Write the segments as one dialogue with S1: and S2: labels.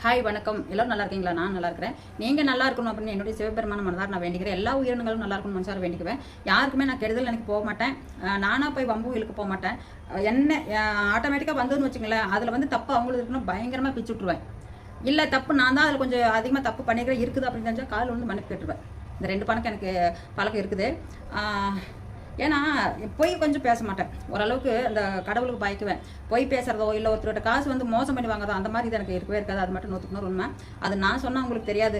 S1: Hi வணக்கம். எல்லோரும் நல்லா இருக்கீங்களா? நான் நல்லா இருக்கிறேன். நீங்கள் நல்லா இருக்கணும் அப்படின்னு என்னுடைய சிவபெருமான மனதார் நான் வேண்டிக்கிறேன். எல்லா உயிரினங்களும் நல்லா இருக்கணும் மனசார வேண்டிக்குவேன். யாருக்குமே நான் கெடுதல் எனக்கு போக மாட்டேன். நானாக போய் வம்பு இழுக்க போக மாட்டேன். என்ன ஆட்டோமேட்டிக்காக வந்ததுன்னு வச்சுங்களேன், அதில் வந்து தப்பு அவங்களுக்கு இருக்கணும் பயங்கரமாக பிச்சு விட்ருவேன். இல்லை தப்பு நான் தான் அதில் கொஞ்சம் அதிகமாக தப்பு பண்ணிக்கிறேன் இருக்குது அப்படின்னு தெரிஞ்சால் கால் வந்து மன்னிப்பு கேட்டுருவேன். இந்த 2 பணக்கம் எனக்கு பழக்கம் இருக்குது. ஏன்னா பொய் கொஞ்சம் பேச மாட்டேன். ஓரளவுக்கு அந்த கடவுளுக்கு பயக்குவேன். பொய் பேசுகிறதோ இல்லை ஒருத்தரோட காசு வந்து மோசம் பண்ணி வாங்குறதோ அந்த மாதிரி இது எனக்கு இருக்கவே இருக்காது. அது மட்டும் 100% உண்மை. அது நான் சொன்னால் உங்களுக்கு தெரியாது.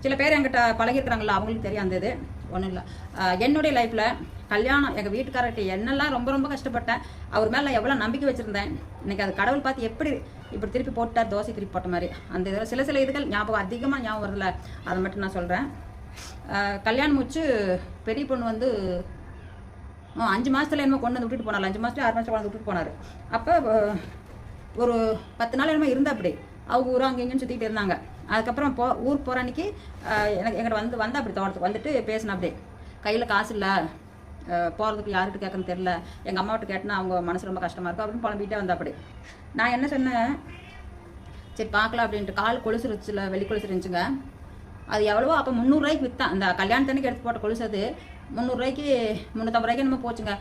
S1: சில பேர் என்கிட்ட பழகிருக்கிறாங்களா, அவங்களுக்கு தெரியும். அந்த இது ஒன்றும் இல்லை. என்னுடைய லைஃப்பில் கல்யாணம் எங்கள் வீட்டுக்காரர்கிட்ட என்னெல்லாம் ரொம்ப ரொம்ப கஷ்டப்பட்டேன். அவர் மேலே எவ்வளோ நம்பிக்கை வச்சுருந்தேன். இன்றைக்கி அது கடவுள் பார்த்து இப்படி திருப்பி போட்டார், தோசை திருப்பி போட்ட மாதிரி. அந்த இதில் சில இதுகள் ஞாபகம் அதிகமாக ஞாபகம் வருதில்ல, அதை மட்டும் நான் சொல்கிறேன். கல்யாணம் முடிச்சு பெரிய பொண்ணு வந்து 5 மாதத்துல என்னமோ கொண்டு வந்து விட்டுட்டு போனார். 5 மாதத்துல 6 மாதத்துல கொண்டு விட்டுட்டு போனார். அப்போ ஒரு 10 நாள் என்னமோ இருந்தால் அப்படி அவங்க ஊரும் அங்கே இங்கேன்னு சுற்றிக்கிட்டு இருந்தாங்க. அதுக்கப்புறம் ஊருக்கு போகிற அன்றைக்கி எங்கிட்ட வந்தால் அப்படி தோட்டத்துக்கு வந்துட்டு பேசினா அப்படியே கையில் காசு இல்லை, போகிறதுக்கு யார்கிட்ட கேட்கணும்னு தெரில, எங்கள் அம்மாவிட்ட கேட்டனா அவங்க மனசு ரொம்ப கஷ்டமாக இருக்கும் அப்படின்னு புலம்பிகிட்டே வந்தா அப்படி. நான் என்ன சொன்னேன், சரி பார்க்கலாம் அப்படின்ட்டு. கால் கொலுசு இருந்துச்சுல, வெள்ளி கொலுசு இருந்துச்சுங்க. அது எவ்வளவோ அப்போ 300 ரூபாய்க்கு விற்றான். அந்த கல்யாணத்தன்னைக்கு எடுத்து போட்ட கொலுசு அது 300 ரூபாய்க்கு 350 ரூபாய்க்கு நம்ம போச்சுங்க.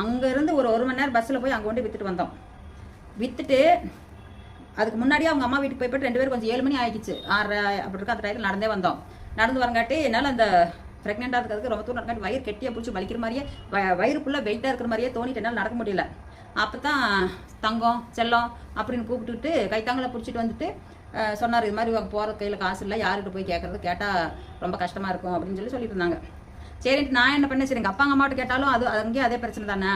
S1: அங்கேருந்து ஒரு மணி நேரம் பஸ்ஸில் போய் அங்கே கொண்டு விற்றுட்டு வந்தோம். விற்றுட்டு அதுக்கு முன்னாடியே அவங்க அம்மா வீட்டுக்கு போய்ட்டு 2 பேரும் கொஞ்சம் 7 மணி ஆகிடுச்சு. 6 அப்படி இருக்க அந்த டைத்தில் நடந்தே வந்தோம். நடந்து வரங்காட்டி என்னால் அந்த ப்ரெக்னெண்ட்டாக இருக்கிறதுக்கு ரொம்ப தூரம் நடக்காட்டி வயிறு கெட்டியாக பிடிச்சி வலிக்கிற மாதிரியே வயிறு ஃபுல்லாக வெயிட்டாக இருக்கிற மாதிரியே தோணிட்டு என்னால் நடக்க முடியல. அப்போ தான் தங்கம் செல்லம் அப்படின்னு கூப்பிட்டுட்டு கைத்தாங்களை பிடிச்சிட்டு வந்துட்டு சொன்னார், இது மாதிரி போகிற கையில் காசு இல்லை, யார்கிட்ட போய் கேட்குறது, கேட்டால் ரொம்ப கஷ்டமாக இருக்கும் அப்படின்னு சொல்லிட்டு இருந்தாங்க. சரின்ட்டு நான் என்ன பண்ணேன், சரி எங்கள் அப்பா அம்மாட்ட கேட்டாலும் அது அங்கேயே அதே பிரச்சனை தானே,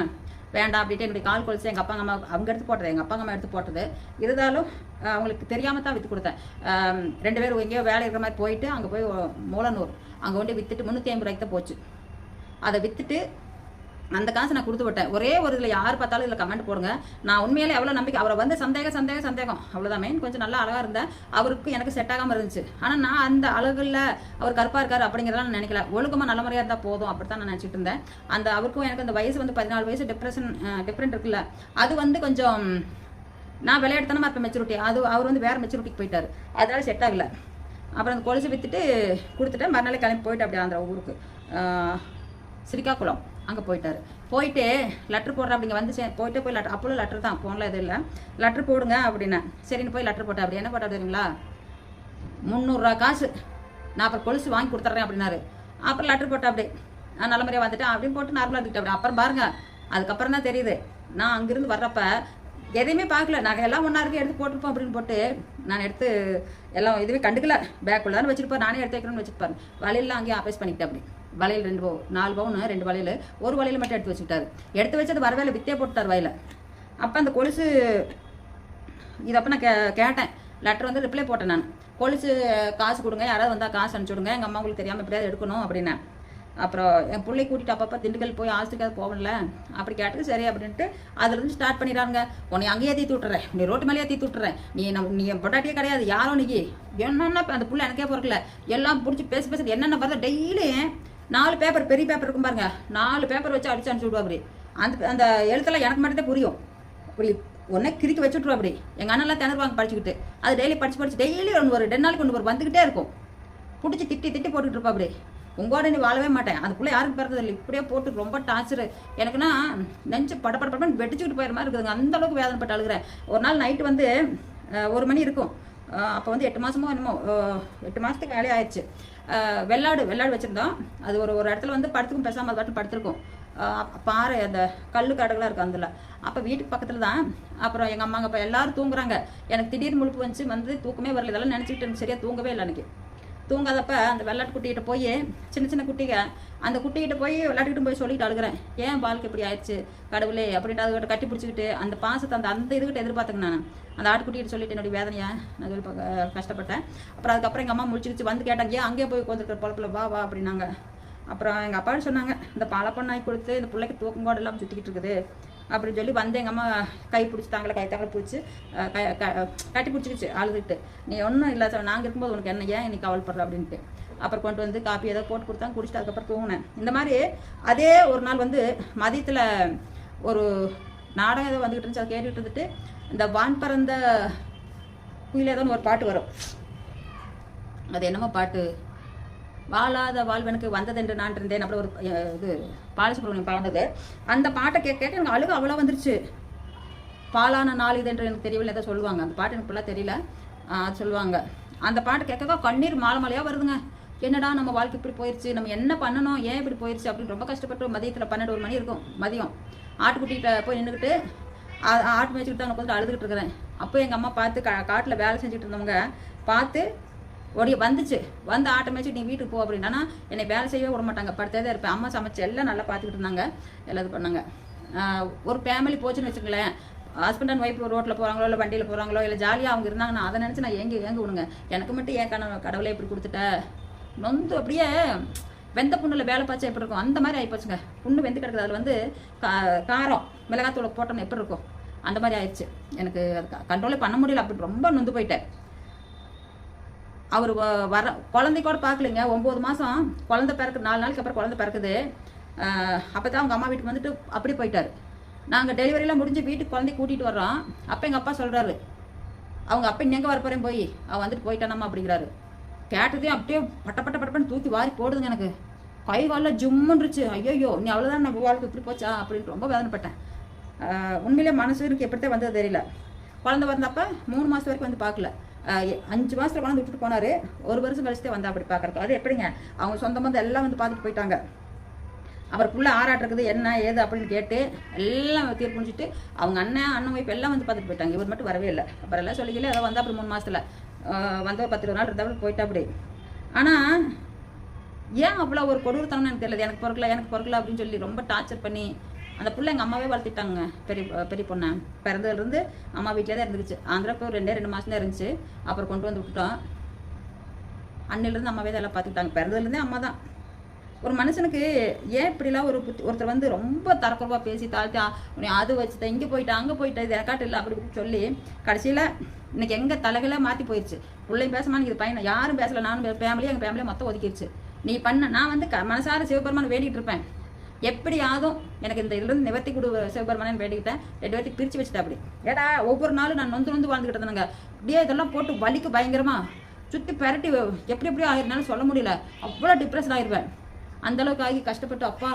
S1: வேண்டாம் அப்படின்ட்டு என்னுடைய கால் கொலுசு எங்கள் அப்பா அம்மா அவங்க எடுத்து போட்டது, எங்கள் அப்பா அம்மா எடுத்து போட்டது. இருந்தாலும் அவங்களுக்கு தெரியாமல் தான் விற்று கொடுத்தேன். 2 பேரும் எங்கேயோ வேலை இருக்கிற மாதிரி போயிட்டு அங்கே போய் மூலனூர் அங்கே கொண்டு விற்றுட்டு 350 ரூபாய்க்கு தான் போச்சு. அதை விற்றுட்டு அந்த காசு நான் கொடுத்து விட்டேன். ஒரே ஒரு இதில் யார் பார்த்தாலும் இதில் கமெண்ட் போடுங்க. நான் உண்மையிலே எவ்வளோ நம்பிக்கை, அவரை வந்து சந்தேகம் அவ்வளோதான். மெயின் கொஞ்சம் நல்லா அழகாக இருந்தேன், அவருக்கு எனக்கு செட் ஆகாமல் இருந்துச்சு. ஆனால் நான் அந்த அழகில் அவர் கருப்பாக இருக்கார் அப்படிங்கிறதெல்லாம் நான் நினைக்கல. ஒழுக்கமாக நல்ல முறையாக இருந்தால் போதும் அப்படித்தான் நான் நினச்சிட்டு இருந்தேன். அந்த அவருக்கும் எனக்கு அந்த வயசு வந்து 14 வயசு டிஃப்ரெண்ட் இருக்குல்ல, அது வந்து கொஞ்சம் நான் விளையாட்டுத்தனமாக இருப்பேன் மெச்சூரிட்டி. அவர் வந்து வேறு மெச்சூரிட்டிக்கு போயிட்டார், அதனால செட் ஆகலை. அப்புறம் அந்த கொலுசு விற்றுட்டு கொடுத்துட்டேன். மறுநாளே கிளம்பி போயிட்டு அப்படியே அந்த ஊருக்கு சிரிக்காக்குளம் அங்கே போயிட்டார். போயிட்டு லெட்ரு போடுறேன் அப்படிங்க வந்து போய் லெட்ரு, அப்போலும் லெட்ரு தான், ஃபோனில் எதுவும் இல்லை, லெட்ரு போடுங்க அப்படின்னா சரின்னு போய் லெட்ரு போட்டேன். அப்படி என்ன போட்டா தெரியுங்களா, 300 ரூபா காசு நான் அப்புறம் கொலுசு வாங்கி கொடுத்துட்றேன் அப்படின்னாரு. அப்புறம் லெட்ரு போட்டேன் அப்படியே நான் நல்ல முறையாக வந்துட்டேன் அப்படின்னு போட்டு நார்மலாக இருந்துக்கிட்டேன். அப்படி அப்புறம் பாருங்க, அதுக்கப்புறம் தான் தெரியுது நான் அங்கேருந்து வர்றப்ப எதையுமே பார்க்கல, நகை எல்லாம் ஒன்றா இருக்கு எடுத்து போட்டிருப்போம் அப்படின்னு போட்டு நான் எடுத்து எல்லாம் இதுவே கண்டுக்கல, பேக்குள்ளான்னு வச்சுருப்பேன், நானே எடுத்து வைக்கணும்னு வச்சுருப்பாரு. வலையிலாம் அங்கேயே ஆஃபேஸ் பண்ணிக்கிட்டேன். அப்படி வலையில் 4 பவுன் 2 வலையில், ஒரு வலையில் மட்டும் எடுத்து வச்சுக்கிட்டாரு. எடுத்து வச்சு அது வரவேல வித்தே போட்டுட்டார் வயல. அப்போ அந்த கொலுசு இதப்போ நான் கேட்டேன், லெட்டர் வந்து ரிப்ளை போட்டேன் நான், கொலுசு காசு கொடுங்க, யாராவது வந்தால் காசு அனுப்பிச்சி விடுங்க, எங்கள் அம்மா உங்களுக்கு தெரியாமல் எப்படியாவது எடுக்கணும் அப்படின்னேன். அப்புறம் என் பிள்ளை கூட்டிகிட்டு அப்பப்போ திண்டுக்கல் போய் ஆஸ்திரிக்காவது போகல அப்படி கேட்டு சரி அப்படின்ட்டு அதுலேருந்து ஸ்டார்ட் பண்ணிடுறாங்க. உன்னை அங்கேயே தீத்து விட்டுறேன், நீ ரோட்டு மேலேயே தீத்து விட்டுறேன், நீ என் பொட்டாட்டியே கிடையாது, யாரோ நீ என்னென்ன அந்த பிள்ளை எனக்கே பொறுக்கல, எல்லாம் பிடிச்சி பேசி என்னென்ன பார்த்தா டெய்லி 4 பேப்பர் பெரிய பேப்பர் இருக்கும் பாருங்க, 4 பேப்பர் வச்சு அடிச்சு விடுவா. அப்படி அந்த எழுத்தெல்லாம் எனக்கு மட்டும் தான் புரியும். அப்படி ஒன்றே கிறுக்கி வச்சுட்ருவா. அப்படி எங்கள் அண்ணெல்லாம் திணறுவாங்க படிச்சுக்கிட்டு, அது டெய்லி படிச்சு டெய்லி ஒரு 2 நாளைக்கு ஒன்று வந்துக்கிட்டே இருக்கும். பிடிச்சி திட்டி போட்டுக்கிட்டு இருப்பா. அப்படி உங்களோட நீ வாழவே மாட்டேன், அந்த பிள்ளை யாருக்கு பிறந்தது இல்லை, இப்படியே போட்டு ரொம்ப டார்ச்சரு. எனக்குன்னா நெஞ்சு படப்படன்னு வெடிச்சுக்கிட்டு போயிற மாதிரி இருக்குதுங்க, அந்த அளவுக்கு வேதனைப்பட்டு அழுகிறேன். ஒரு நாள் நைட்டு வந்து 1 மணி இருக்கும். அப்போ வந்து 8 மாதமோ என்னமோ 8 மாதத்துக்கு வேலையே ஆயிடுச்சு. வெள்ளாடு வச்சுருந்தோம். அது ஒரு இடத்துல வந்து படுத்துக்கும், பேசாமல் அது படுத்துருக்கும். பாறை அந்த கல் காடுகளாக இருக்கும் அதில். அப்போ வீட்டுக்கு பக்கத்தில் தான். அப்புறம் எங்கள் அம்மாங்க இப்போ எல்லோரும் தூங்குறாங்க. எனக்கு திடீர்னு முழுப்பு வந்து தூக்கமே வரல. இதெல்லாம் நினச்சிக்கிட்டு சரியாக தூங்கவே இல்லை. அன்றைக்கி தூங்காதப்ப அந்த வெள்ளாட்டு குட்டிகிட்ட போய் சின்ன குட்டிங்க அந்த குட்டிகிட்ட போய் விளையாட்டுக்கிட்டு போய் சொல்லிட்டு அழுகிறேன், ஏன் பாலுக்கு இப்படி ஆயிடுச்சு கடவுளே அப்படின்ட்டு அதுக்கிட்ட கட்டி பிடிச்சிக்கிட்டு அந்த பாசத்தை அந்த இதுக்கிட்ட எதிர்பார்த்துங்க. நான் அந்த ஆட்டுக்குட்டிகிட்ட சொல்லிட்டு என்னுடைய வேதனையை நான் சொல்லி கஷ்டப்பட்டேன். அப்புறம் அதுக்கப்புறம் எங்கள் அம்மா முடிச்சிருச்சு வந்து கேட்டாங்க, ஏன் அங்கேயே போய் உட்காந்துருக்கிற பொழப்பில் வா அப்படின்னாங்க. அப்புறம் எங்கள் அப்பாவை சொன்னாங்க, இந்த பாலப்பண்ணாய் கொடுத்து இந்த பிள்ளைக்கு தூக்கம் கூட எல்லாம் சுற்றிக்கிட்டு இருக்குது அப்படின்னு சொல்லி வந்து எங்கள் அம்மா கை பிடிச்சிட்டாங்களே, கைத்தாங்கள பிடிச்சி கட்டி பிடிச்சிக்கிச்சு அழுதுட்டு, நீ ஒன்றும் இல்லை சார், நாங்கள் இருக்கும்போது உனக்கு என்ன, ஏன் இன்னைக்கு கவலைப்படுற அப்படின்ட்டு. அப்புறம் கொண்டு வந்து காப்பி ஏதோ போட்டு கொடுத்தாங்க, குடிச்சிட்டு அதுக்கப்புறம் தூங்கினேன். இந்த மாதிரி அதே ஒரு நாள் வந்து மதியத்தில் ஒரு நாடகம் ஏதோ வந்துக்கிட்டு இருந்துச்சு, அதை கேட்டுக்கிட்டு இருந்துட்டு இந்த வான் பறந்த குயிலே தான் ஒரு பாட்டு வரும், அது என்னமோ பாட்டு, வாழாத வாழ்வனுக்கு வந்ததென்று நான் இருந்தேன் அப்படி ஒரு இது பாலசுப்ரமணியம் பாடுனது. அந்த பாட்டை கேட்க எனக்கு அழுக அவ்வளோ வந்துருச்சு. பாலான நாள் இது என்று எனக்கு தெரியவில்லை, எதை சொல்லுவாங்க, அந்த பாட்டு எனக்கு ஃபுல்லாக தெரியல, அது சொல்லுவாங்க. அந்த பாட்டு கேட்க கண்ணீர் மாலை மாலையாக வருதுங்க. என்னடா நம்ம வாழ்க்கை இப்படி போயிடுச்சு, நம்ம என்ன பண்ணணும், ஏன் இப்படி போயிடுச்சு அப்படின்னு ரொம்ப கஷ்டப்பட்டு மதியத்தில் 12 மணி இருக்கும் மதியம் ஆட்டுக்குட்டிகிட்ட போய் நின்றுக்கிட்டு ஆட்டு மேய்ச்சிக்கிட்டு அங்கே உட்காந்து அழுதுகிட்டு இருக்கிறேன். அப்போ எங்கள் அம்மா பார்த்து காட்டில் வேலை செஞ்சுட்டு இருந்தவங்க பார்த்து வந்துச்சு, வந்து ஆட்டை மேய்ச்சி நீ வீட்டுக்கு போ அப்படின்னா என்னை வேலை செய்யவே விட மாட்டாங்க, படுத்தே தான் இருப்பேன். அம்மா சமைச்சு எல்லாம் நல்லா பார்த்துக்கிட்டு இருந்தாங்க, எல்லாம் இது பண்ணாங்க. ஒரு ஃபேமிலி போச்சுன்னு வச்சுங்களேன், ஹஸ்பண்ட் அண்ட் ஒய்ஃப் ரோட்டில் போகிறாங்களோ இல்லை வண்டியில் போகிறாங்களோ இல்லை ஜாலியாக அவங்க இருந்தாங்க, நான் அதை நினச்சி நான் ஏங்க விடுங்க, எனக்கு மட்டும் ஏன் கடவுளை இப்படி கொடுத்துட்ட, நொந்து அப்படியே வெந்த புண்ணில் வேலை பாய்ச்சா எப்படி இருக்கும் அந்த மாதிரி ஆகிப்போச்சுங்க. புண்ணு வெந்து கிடக்குது, அதில் வந்து காரம் மிளகாத்தூளை போட்டோன்னு எப்படி இருக்கும் அந்த மாதிரி ஆயிடுச்சு. எனக்கு அது கண்ட்ரோலே பண்ண முடியல, அப்படி ரொம்ப நொந்து போயிட்டேன். அவர் வர குழந்தை கூட பார்க்கலைங்க, 9 மாதம் குழந்தை பிறகு 4 நாளைக்கு அப்புறம் குழந்தை பிறக்குது. அப்போ தான் அவங்க அம்மா வீட்டுக்கு வந்துட்டு அப்படி போயிட்டார். நாங்கள் டெலிவரியெலாம் முடிஞ்சு வீட்டுக்கு குழந்தை கூட்டிகிட்டு வர்றோம். அப்போ எங்கள் அப்பா சொல்கிறாரு, அவங்க அப்போ எங்கே வர போகிறேன் போய் அவன் வந்துட்டு போயிட்டானம்மா அப்படிங்கிறாரு. கேட்டதே அப்படியே பட்டப்பட்டன்னு தூக்கி வாரி போடுதுங்க. எனக்கு கை காலில் ஜும்முன்றுச்சு. ஐயோ நீ அவ்வளோதான் நம்ம வாழ்க்கை இப்படி போச்சா அப்படின்னு ரொம்ப வேதனைப்பட்டேன். உண்மையிலே மனசு எனக்கு எப்படித்தான் வந்தது தெரியல. குழந்தை வந்தப்போ 3 மாதம் வரைக்கும் வந்து பார்க்கல, 5 மாதத்தில் குழந்தை விட்டுட்டு போனார். 1 வருஷம் கழிச்சுட்டே வந்தா அப்படி பார்க்குறப்ப அது எப்படிங்க, அவங்க சொந்த பந்தம் எல்லாம் வந்து பார்த்துட்டு போயிட்டாங்க. அவருக்குள்ளே ஆராட்டுறது என்ன ஏது அப்படின்னு கேட்டு எல்லாம் தீர்ப்பு முடிச்சுட்டு அவங்க அண்ணன் ஒய்ஃப் எல்லாம் வந்து பார்த்துட்டு போயிட்டாங்க. இவர் மட்டும் வரவே இல்லை. அப்புறம் எல்லாம் சொல்லிக்கல, அதை வந்து அப்புறம் 3 மாதத்தில் வந்து 10-20 நாள் இருந்தாலும் போயிட்டா அப்படி. ஆனால் ஏன் அவ்வளோ ஒரு கொடூரத்தனம்னு எனக்கு தெரியல. எனக்கு பொறுக்கல அப்படின்னு சொல்லி ரொம்ப டார்ச்சர் பண்ணி அந்த பிள்ளை எங்கள் அம்மாவே வளர்த்திட்டாங்க. பெரிய பொண்ணை பிறந்ததுலேருந்து அம்மா வீட்டிலே தான் இருந்துச்சு. ஆந்திரா போய் 2 மாதம் தான் இருந்துச்சு. அப்புறம் கொண்டு வந்து விட்டுட்டோம். அன்னிலேருந்து அம்மாவே தான் எல்லாம் பார்த்துக்கிட்டாங்க. பிறந்ததுலேருந்தே அம்மா தான். ஒரு மனுஷனுக்கு ஏன் இப்படிலாம் ஒருத்தர் வந்து ரொம்ப தரக்குறவா பேசி தாழ்த்தி அது வச்சுட்டேன், இங்கே போயிட்டேன் அங்கே போயிட்டேன், இது எனக்காட்டு இல்லை அப்படி இப்படி சொல்லி கடைசியில் இன்னைக்கு எங்கள் தலைகளை மாற்றி போயிடுச்சு. பிள்ளையும் பேசமான்னு இது பையனை யாரும் பேசலை. நானும் எங்கள் ஃபேமிலியை மொத்தம் ஒதுக்கிடுச்சு. நீ பண்ண நான் வந்து மனசார சிவபெருமான் வேண்டிகிட்டு இருப்பேன், எப்படியாதும் எனக்கு இந்த இதுலேருந்து நிவர்த்தி கொடு சிவபெருமானு வேண்டிக்கிட்டேன். 2 பேர்த்துக்கு பிரித்து வச்சுட்டேன். அப்படி ஏடா ஒவ்வொரு நாளும் நான் நொந்து வாழ்ந்துக்கிட்டு இருந்தாங்க. அப்படியே இதெல்லாம் போட்டு வலிக்கு பயங்கரமாக சுற்றி பெரட்டி எப்படியோ ஆகிருந்தாலும் சொல்ல முடியல, அவ்வளோ டிப்ரெஷன் ஆகிடுவேன். அந்தளவுக்கு ஆகி கஷ்டப்பட்டு அப்பா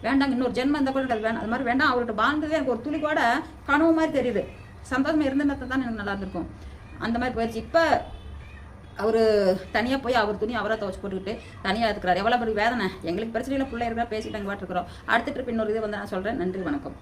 S1: வேண்டாங்க இன்னொரு ஜென்மம் இருந்தால் கூட எனக்கு வேண்டாம், அது மாதிரி வேண்டாம். அவர்கிட்ட வாழ்ந்ததே எனக்கு ஒரு துளி கூட கனவு மாதிரி தெரியுது. சந்தோஷமாக இருந்ததை தான் எனக்கு நல்லா இருந்திருக்கும். அந்த மாதிரி போயிடுச்சு. இப்போ அவர் தனியாக போய் அவர் துணி அவராக துவச்சி போட்டுக்கிட்டு தனியாக இருக்கிறார். எவ்வளோ பெரிய வேதனை. எங்களுக்கு பிரச்சனையில் பிள்ளை இருக்கிறா பேசிட்டு அங்கே பாட்டுருக்குறோம். அடுத்த ட்ரிப் இன்னொரு இது வந்து நான் சொல்கிறேன். நன்றி, வணக்கம்.